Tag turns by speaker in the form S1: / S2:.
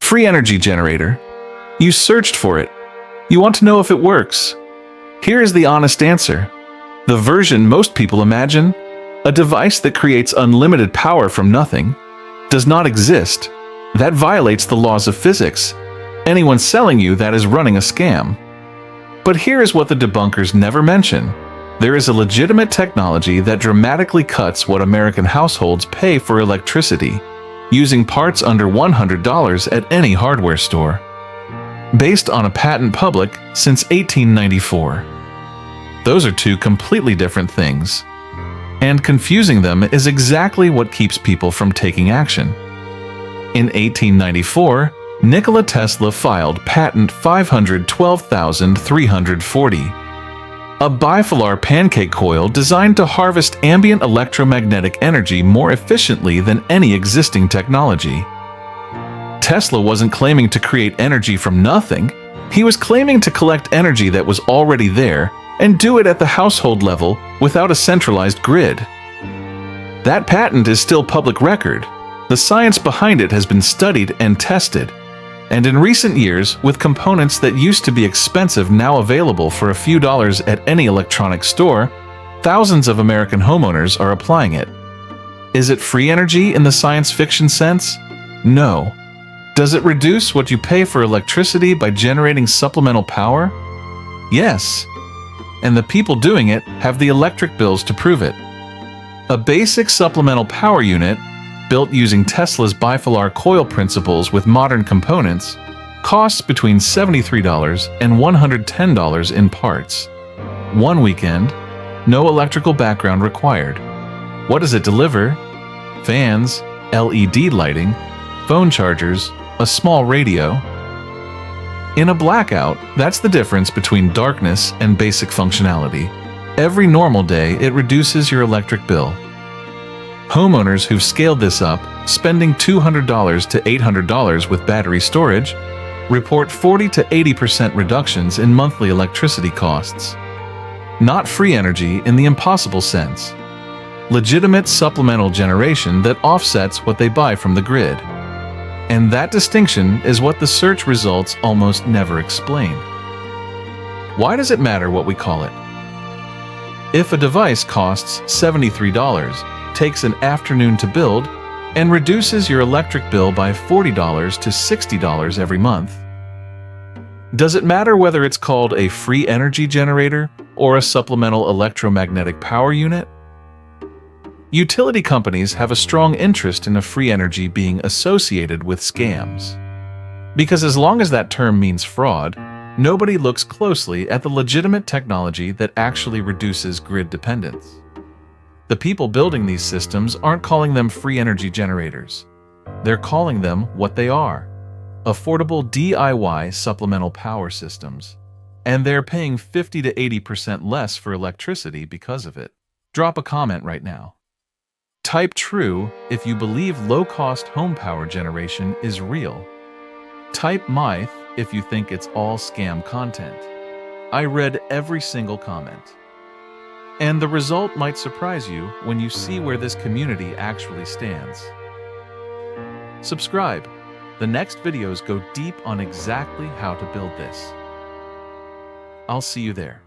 S1: Free energy generator. You searched for it. You want to know if it works. Here is the honest answer. The version most people imagine, a device that creates unlimited power from nothing, does not exist. That violates the laws of physics. Anyone selling you that is running a scam. But here is what the debunkers never mention. There is a legitimate technology that dramatically cuts what American households pay for electricity, using parts under $100 at any hardware store. Based on a patent public since 1894. Those are two completely different things. And confusing them is exactly what keeps people from taking action. In 1894, Nikola Tesla filed patent 512,340, a bifilar pancake coil designed to harvest ambient electromagnetic energy more efficiently than any existing technology. Tesla wasn't claiming to create energy from nothing. He was claiming to collect energy that was already there and do it at the household level without a centralized grid. That patent is still public record. The science behind it has been studied and tested. And in recent years, with components that used to be expensive now available for a few dollars at any electronic store, thousands of American homeowners are applying it. Is it free energy in the science fiction sense? No. Does it reduce what you pay for electricity by generating supplemental power? Yes. And the people doing it have the electric bills to prove it. A basic supplemental power unit, built using Tesla's bifilar coil principles with modern components, costs between $73 and $110 in parts. One weekend, no electrical background required. What does it deliver? Fans, LED lighting, phone chargers, a small radio. In a blackout, that's the difference between darkness and basic functionality. Every normal day, it reduces your electric bill. Homeowners who've scaled this up, spending $200 to $800 with battery storage, report 40 to 80% reductions in monthly electricity costs. Not free energy in the impossible sense. Legitimate supplemental generation that offsets what they buy from the grid. And that distinction is what the search results almost never explain. Why does it matter what we call it? If a device costs $73, takes an afternoon to build, and reduces your electric bill by $40 to $60 every month, does it matter whether it's called a free energy generator or a supplemental electromagnetic power unit? Utility companies have a strong interest in a free energy being associated with scams. Because as long as that term means fraud, nobody looks closely at the legitimate technology that actually reduces grid dependence. The people building these systems aren't calling them free energy generators. They're calling them what they are: affordable DIY supplemental power systems. And they're paying 50 to 80% less for electricity because of it. Drop a comment right now. Type true if you believe low-cost home power generation is real. Type myth if you think it's all scam content. I read every single comment. And the result might surprise you when you see where this community actually stands. Subscribe. The next videos go deep on exactly how to build this. I'll see you there.